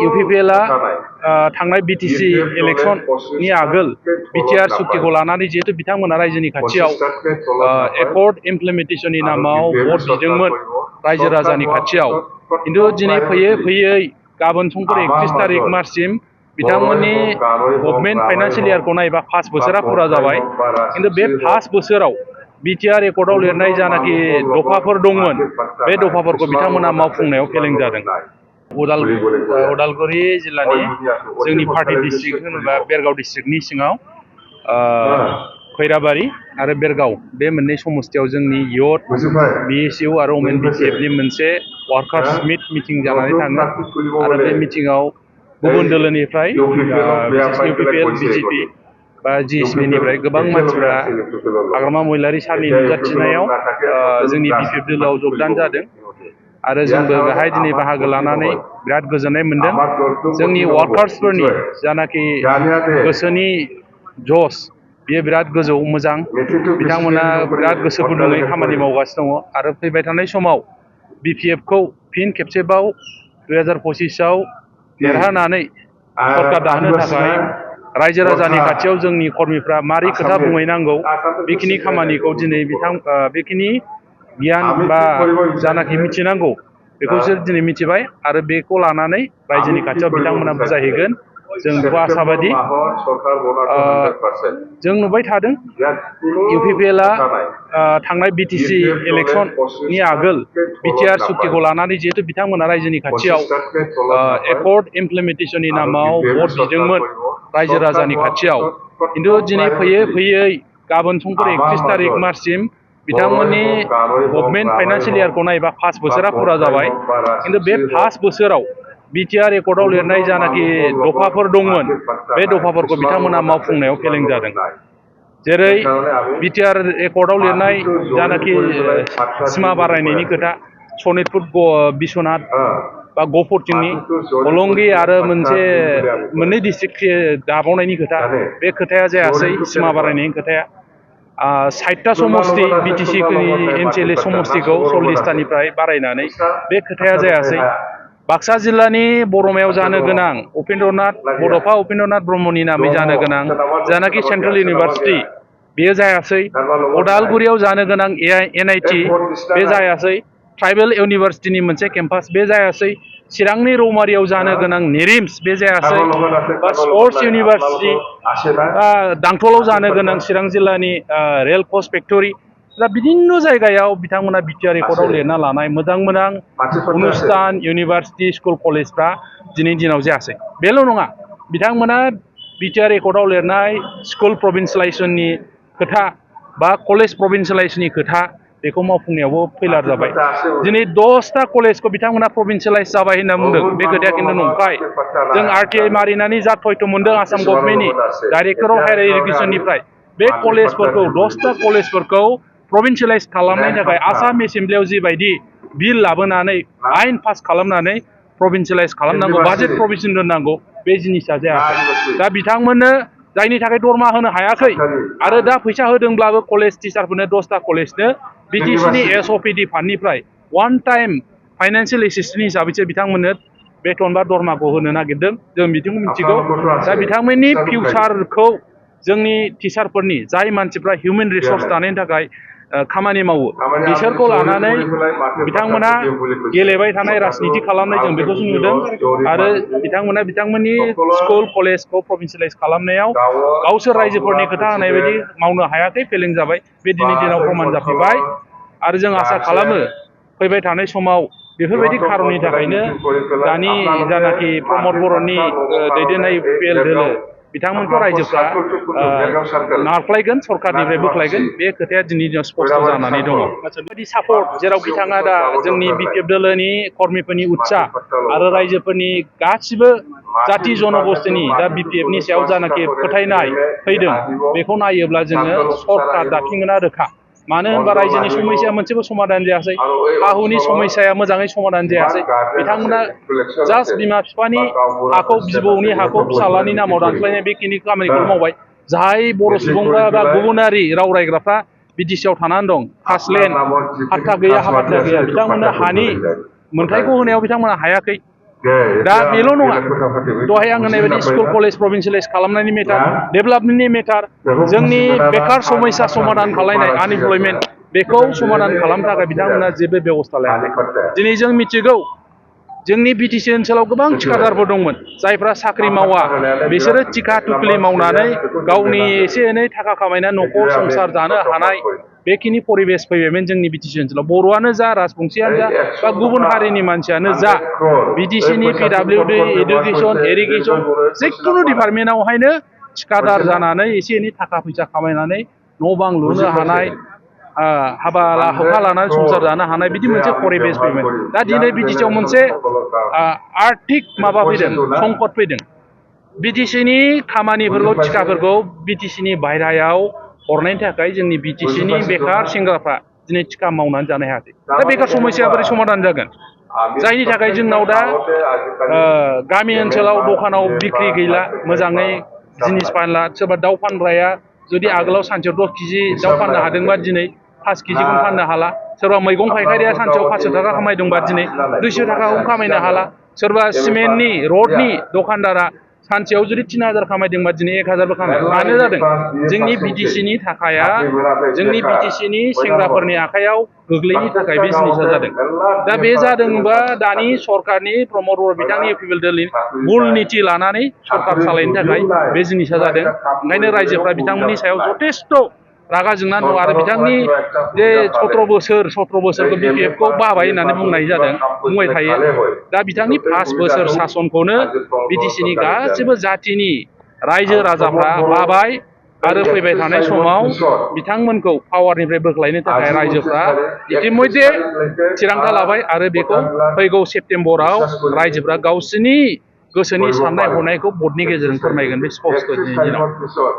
UPPL थांनाय BTC इलेक्शननि आगोल BTR सुक्तिखौ लानानै जिहेतु बिथांमोना रायजोनि खाथियाव एकर्ड इमप्लिमेन्टेशननि नामाव भट बिदोंमोन रायजो राजानि खाथियाव खिन्थु दिनै फैयै फैयै गाबोन समफोर 31 तारिख मार्चसिम बिथांमोननि गभर्नमेन्ट फाइनान्सियेल इयारखौ नायबा 5 बोसोरा फुरा जाबाय खिन्थु बे 5 बोसोराव BTR एकर्डआव लिरनाय जानाखि दफाफोर दंमोन बे दफाफोरखौ बिथांमोना मावफुंनायाव फेलें जादों। उदालगुरि जिल्लानि जोंनि पार्टी डिस्ट्रिक्ट होनोबा बेरगाव डिस्ट्रिक्टनि सिङाव खैराबारि आरो बेरगाव बे मोननै समस्तियाव जोंनि इयथ BSU आरो वमेन BPFनि मोनसे वार्कार्स मिटिं जानानै थाङो आरो बे मिटिङाव गुबुन दोलोनिफ्राय UPPL BJP बा GSP-निफ्राय गोबां मानसिफ्रा हाग्रामा महिलारि सारनि नुजाथिनायाव जोंनि BPF दोलोआव जगदान जादों आरो जोंबो बेहाय दिनै बाहागो लानानै बिराद गोजोननाय मोनदों। जोंनि वार्कार्सफोरनि जानाखि गोसोनि जस बेयो बिराद गोजौ मोजां बिथांमोना बिराद गोसो गुदुङै खामानि मावगासिनो दङ आरो फैबाय थानाय समाव BPF-खौ फिन खेबसेबाव 2025आव देरहानानै सरकार दानो थाखाय रायजो राजानि खाथियाव जोंनि कर्मीफ्रा मारै खोथा बुंहैनांगौ बेखिनि खामानिखौ दिनै बेखिनि गियान बा जानाखि मिथिनांगौ बेखौसो दिनै मिथिबाय आरो बेखौ लानानै रायजोनि खाथियाव बिथांमोना बुजायहैगोन जों बेखौ आसाबादि जों नुबाय थादों UPPL थांनाय BTC इलेक्शननि आगोल BTR सुक्तिखौ लानानै जिहेतु बिथांमोना रायजोनि खाथियाव एकर्ड इमप्लिमेन्टेशननि नामाव भट बिदोंमोन रायजो राजानि खाथियाव खिन्थु दिनै फैयै फैयै गाबोन समफोर 31 तारिख मार्चसिम बिथांमोननि गभर्नमेन्ट फाइनान्सियेल इयारखौ नायबा 5 बोसोरा फुरा जाबाय खिन्थु बे 5 बोसोराव BTR एकर्डआव लिरनाय जानाखि दफाफोर दंमोन बे दफाफोरखौ बिथांमोना मावफुंनायाव फेलें जादों। जेरै BTR एकर्डआव लिरनाय जानाखि सिमा बारायनायनि खोथा सनितपुर बिश्वनाथ बा गहपुरथिंनि हलंगि आरो मोननै डिस्ट्रिक्ट दाबावनायनि खोथा बे खोथाया जायासै सिमा बारायनायनि खोथाया 60टा समस्ति BTC-नि MCLA समस्तिखौ 40टानिफ्राय बारायनानै बे खोथाया जायासै। बाक्सा जिल्लानि बरमायाव जानो गोनां बड'फा उपेन्द्रनाथ ब्रह्मनि नामै जानो गोनां जानाखि सेन्ट्रेल इउनिभार्सिटि बेयो जायासै। उदालगुरियाव जानो गोनां NIT बे जायासै। ट्राइबेल इउनिभार्सिटिनि मोनसे केम्पास बे जायासै। चिरांनि रौमारियाव जानो गोनां नेरिम्स बे जायासै बा स्पर्ट्स इउनिभार्सिटि दांथलाव जानो गोनां चिरां जिल्लानि रेल कच फेक्टरि दा बिभिन्न जायगायाव बिथांमोना BTR एकर्डआव लिरना लानाय मोजां मोजां अनुष्ठान इउनिभार्सिटि स्कुल कलेजफ्रा दिनैनि दिनाव जायासै। बेल' नङा बिथांमोना BTR एकर्डआव लिरनाय स्कुल प्रभिन्सियेलाइजेसननि खोथा बा कलेज प्रभिन्सियेलाइजेसननि खोथा बेखौ मावफुंनायावबो फैलार जाबाय। दिनै 10टा कलेजखौ बिथांमोना प्रभिन्सियेलाइज जाबाय होनना बुंदों बे खोथाया खिन्थु नंखाय। जों RTI मारिनानै जा थयथ' मोनदों आसाम गभर्नमेन्टनि डाइरेक्टर अफ हायार इडुकेसननिफ्राय बे कलेजफोरखौ 10टा कलेजफोरखौ प्रभिन्सियेलाइज खालामनायनि थाखाय आसाम एसेम्ब्लियाव जिबायदि बिल लाबोनानै आइन पास खालामनानै प्रभिन्सियेलाइज खालामनांगौ बाजेट प्रभिजन दोननांगौ बे जिनिसा जायाखै। दा बिथांमोननो जायनि थाखाय दरमा होनो हायाखै आरो दा फैसा होदोंब्लाबो कलेज टिचारफोरनो 10टा कलेजनो BTC-नि SOPD फान्डनिफ्राय वान टाइम फाइनान्सियेल एसिस्टेन्स हिसाबैसो बिथांमोननो बेथन बा दरमाखौ होनो नागिरदों जों बिथिंखौ मिथिगौ। दा बिथांमोननि फिउचारखौ जोंनि टिचारफोरनि जाय मानसिफ्रा हिउमेन रिसर्स दानायनि थाखाय खामानि मावो बिसोरखौ लानानै बिथांमोना गेलेबाय थानाय राजनिति खालामनाय जों बेखौसो नुदों आरो बिथांमोना बिथांमोननि स्कुल कलेजखौ प्रभिन्सियेलाइज खालामनायाव गावसोर रायजोफोरनि खोथा होनाय बायदि मावनो हायाखै फेलें जाबाय बे दिनैनि दिनाव प्रमान जाफैबाय आरो जों आसा खालामो फैबाय थानाय समाव बेफोरबायदि खारननि थाखायनो दानि जानाखि प्रमद बर'नि दैदेननाय UPPL दोलो बिथांमोनखौ रायजोफ्रा नारख्लायगोन सरकारनिफ्राय बोख्लायगोन बे खोथाया दिनैनि दिनाव स्पष्ट जानानै दङ। बेबायदि सापर्ट जेराव बिथाङा दा जोंनि BPF दोलोनि कर्मीफोरनि उत्साह आरो रायजोफोरनि गासिबो जाथि जनगोष्ठीनि दा BPF-नि सायाव जानाखि फोथायनाय फैदों बेखौ नायोब्ला जोङो सरकार दाफिनगोना रोखा। मानो होनबा रायजोनि समस्या मोनसेबो समाधान जायासै हा हुनि समस्याया मोजाङै समाधान जायासै बिथांमोना जास्ट बिमा बिफानि हाखौ बिबौनि हाखौ फिसालानि नामाव दानस्लायनाय बेखिनि खामानिखौ मावबाय। जाय बर' सुबुंफ्रा बा गुबुनारि राव रायग्राफ्रा BTC-आव थानानै दं खासलेण्ड पाट्टा गैया हा पाट्टा गैया बिथांमोननो हानि मोन्थायखौ होनायाव बिथांमोना हायाखै दा बेल' नङा दहाय आं होननाय बायदि स्कुल कलेज प्रभिन्सियेलाइज खालामनायनि मेटार डेभेलपमेन्टनि मेटार जोंनि बेकार समयसा समाधान खालामनाय आनइमप्लयमेन्ट बेखौ समाधान खालामनो थाखाय बिथांमोना जेबो बेबस्था लायाखै। दिनै जों मिथिगौ जोंनि बिटिसि ओनसोलाव गोबां थिखादारफोर दंमोन जायफ्रा साख्रि मावा बिसोरो थिखा थुख्लि मावनानै गावनि एसे एनै थाखा खामायना न'खर संसार जानो हानाय बेखिनि परिबेस फैबायमोन जोंनि बिटिसि ओनसोलाव। बर'आनो जा राजबंशियानो जा बा गुबुन हारिनि मानसियानो जा बिटिसिनि पिडाब्लिउडि इडुकेसन इरिगेसन जिखुनु डिपार्टमेन्टआवहायनो थिखादार जानानै एसे एनै थाखा फैसा खामायनानै न' बां लुनो हानाय हाबा हुखा लानानै संसार जानो हानाय बिदि मोनसे परिबेस फैबाय। दा दिनै बिटिसिआव मोनसे आर्थिक माबा फैदों संकट फैदों। बिटिसिनि खामानिफोरखौ थिखाफोरखौ बिटिसिनि बायह्रायाव हरनायनि थाखाय जोंनि बिटिसिनि बेकार सेंग्राफ्रा दिनै थिखा मावनानै जानो हायाखै। दा बेकार समस्याया बोरै समाधान जागोन? जायनि थाखाय जोंनाव दा गामि ओनसोलाव दखानाव बिक्रि गैला मोजाङै जिनिस फानला। सोरबा दाउ फानग्राया जुदि आगोलाव सानसेयाव 10 केजि दाउ फाननो हादोंबा दिनै 5 केजिखौनो फाननो हाला। सोरबा मैगं फायखारिया सानसेयाव 500 थाखा खामायदोंबा दिनै 200 थाखाखौनो खामायनो हाला। सोरबा सिमेन्टनि रडनि दखानदारा सानसेयाव जुदि 3000 खामायदोंबा दिनै 1000बो खामायो। मानो जादों? जोंनि बिटिसिनि थाखाया जोंनि बिटिसिनि सेंग्राफोरनि आखायाव गोग्लैनि थाखाय बे जिनिसा जादों। दा बे जादोंबा दानि सरकारनि प्रमद बर' बिथांनि इउपिपिएल दलनि भुल निति लानानै सरकार सालायनो थाखाय बे जिनिसा जादों। ओंखायनो रायजोफ्रा बिथांमोननि सायाव जथेस्थ' रागा जोंनानै दं आरो बिथांनि जे 17 बोसोरखौ बिपिएफखौ बाबाय होननानै बुंबाय थायो। दा बिथांनि 5 बोसोर सासनखौनो बिटिसिनि गासिबो जाथिनि रायजो राजाफ्रा बाबाय आरो फैबाय थानाय समाव बिथांमोनखौ पावारनिफ्राय बोख्लायनो थाखाय रायजोफ्रा इतिमध्य थिरांथा लाबाय आरो बेखौ फैगौ सेप्तेम्बराव रायजोफ्रा गावसोरनि गोसोनि साननाय हनायखौ भटनि गेजेरजों फोरमायगोन बे स्पष्ट दिनैनि दिनाव।